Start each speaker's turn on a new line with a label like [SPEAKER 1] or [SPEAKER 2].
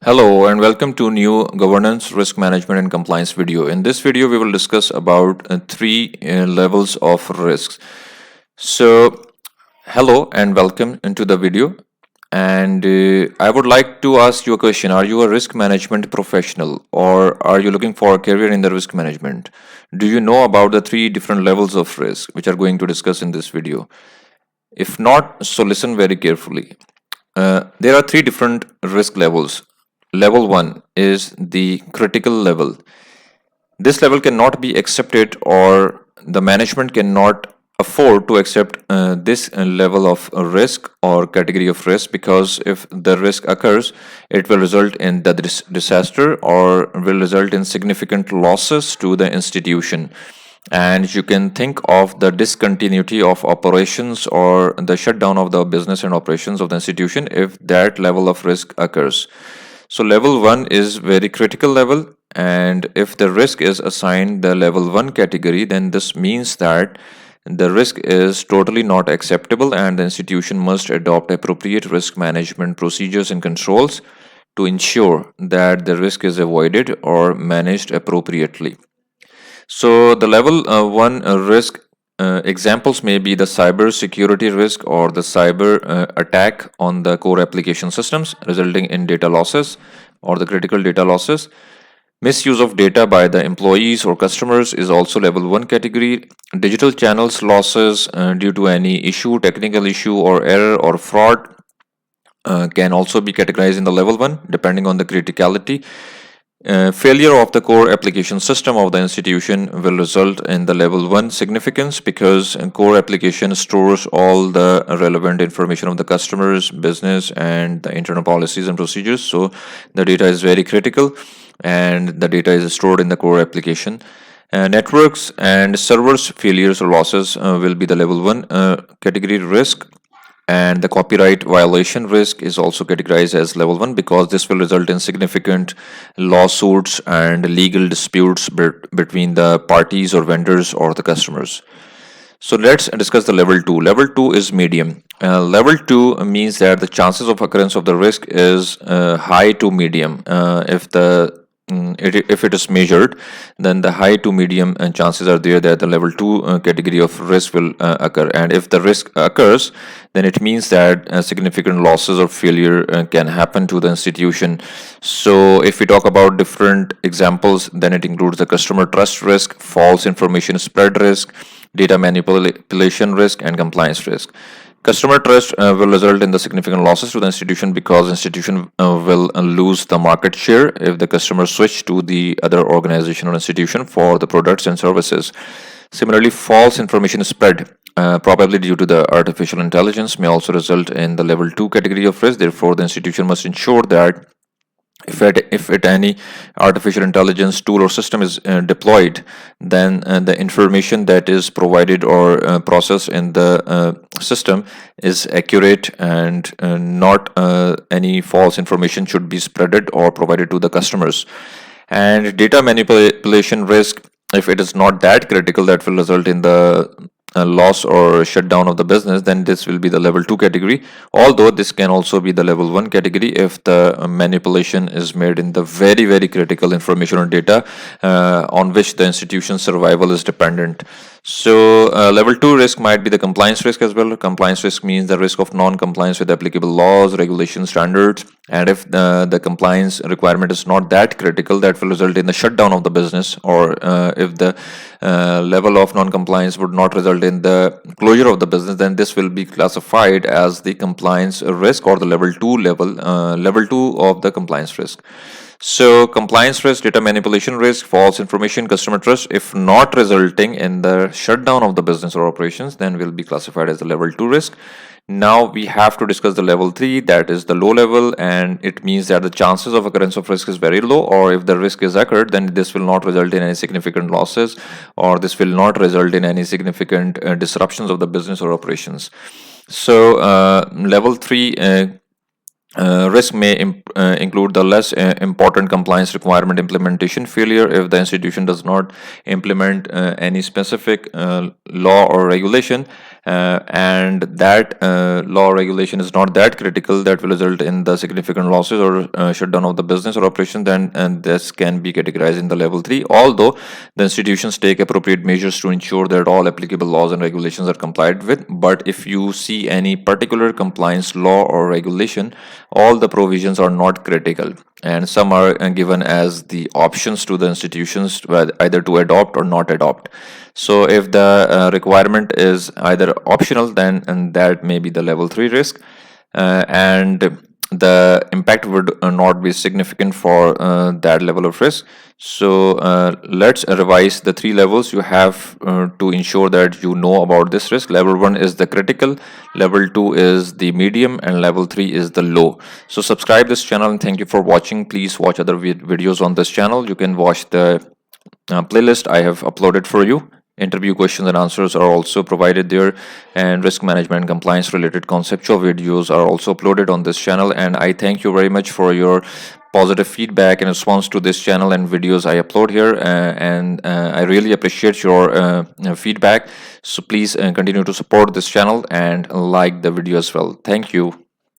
[SPEAKER 1] Hello and welcome to new governance, risk management and compliance video. In this video, we will discuss about three levels of risks. So, hello and welcome into the video. And I would like to ask you a question. Are you a risk management professional or are you looking for a career in the risk management? Do you know about the three different levels of risk which are going to discuss in this video? If not, so listen very carefully. There are three different risk levels. Level 1 is the critical level. This level cannot be accepted, or the management cannot afford to accept this level of risk or category of risk, because if the risk occurs, it will result in the disaster or will result in significant losses to the institution. And you can think of the discontinuity of operations or the shutdown of the business and operations of the institution if that level of risk occurs. So level 1 is very critical level, and if the risk is assigned the level 1 category, then this means that the risk is totally not acceptable and the institution must adopt appropriate risk management procedures and controls to ensure that the risk is avoided or managed appropriately. So the level 1 risk examples may be the cyber security risk or the cyber attack on the core application systems, resulting in data losses or the critical data losses. Misuse of data by the employees or customers is also level 1 category. Digital channels losses due to any issue, technical issue or error or fraud can also be categorized in the level 1 depending on the criticality. Failure of the core application system of the institution will result in the level 1 significance, because core application stores all the relevant information of the customers, business and the internal policies and procedures. So the data is very critical and the data is stored in the core application. Networks and servers failures or losses will be the level 1 category risk, and the copyright violation risk is also categorized as level 1 because this will result in significant lawsuits and legal disputes between the parties or vendors or the customers. So let's discuss the level 2. Level 2 is medium. Level 2 means that the chances of occurrence of the risk is high to medium. If it is measured, then the high to medium chances are there that the level 2 category of risk will occur. And if the risk occurs, then it means that significant losses or failure can happen to the institution. So if we talk about different examples, then it includes the customer trust risk, false information spread risk, data manipulation risk and compliance risk. Customer trust will result in the significant losses to the institution because institution will lose the market share if the customer switch to the other organization or institution for the products and services. Similarly, false information spread, probably due to the artificial intelligence, may also result in the level 2 category of risk. Therefore, the institution must ensure that if any artificial intelligence tool or system is deployed, then the information that is provided or processed in the system is accurate, and not any false information should be spreaded or provided to the customers. And data manipulation risk, if it is not that critical that will result in the loss or shutdown of the business, then this will be the level 2 category, although this can also be the level 1 category if the manipulation is made in the very critical information or data on which the institution's survival is dependent. So level 2 risk might be the compliance risk as well. Compliance risk means the risk of non-compliance with applicable laws, regulations, standards, and if the compliance requirement is not that critical, that will result in the shutdown of the business, or if the level of non-compliance would not result in the closure of the business, then this will be classified as the compliance risk or the level 2 of the compliance risk. So compliance risk, data manipulation risk, false information, customer trust, if not resulting in the shutdown of the business or operations, then will be classified as the level 2 risk. Now we have to discuss the level 3, that is the low level, and it means that the chances of occurrence of risk is very low, or if the risk is occurred, then this will not result in any significant losses, or this will not result in any significant disruptions of the business or operations. So level 3 Risk may include the less important compliance requirement implementation failure if the institution does not implement any specific law or regulation, and that law or regulation is not that critical that will result in the significant losses or shutdown of the business or operation. Then and this can be categorized in the level 3, although the institutions take appropriate measures to ensure that all applicable laws and regulations are complied with. But if you see any particular compliance law or regulation, all the provisions are not critical, and some are given as the options to the institutions either to adopt or not adopt. So if the requirement is either optional, then and that may be the level 3 risk, and the impact would not be significant for that level of risk. So let's revise the 3 levels you have to ensure that you know about this risk. Level 1 is the critical, level 2 is the medium, and level 3 is the low. So subscribe this channel, and thank you for watching. Please watch other videos on this channel. You can watch the playlist I have uploaded for you. Interview questions and answers are also provided there, and risk management and compliance related conceptual videos are also uploaded on this channel. And I thank you very much for your positive feedback in response to this channel and videos I upload here, and I really appreciate your feedback. So please continue to support this channel and like the video as well. Thank you.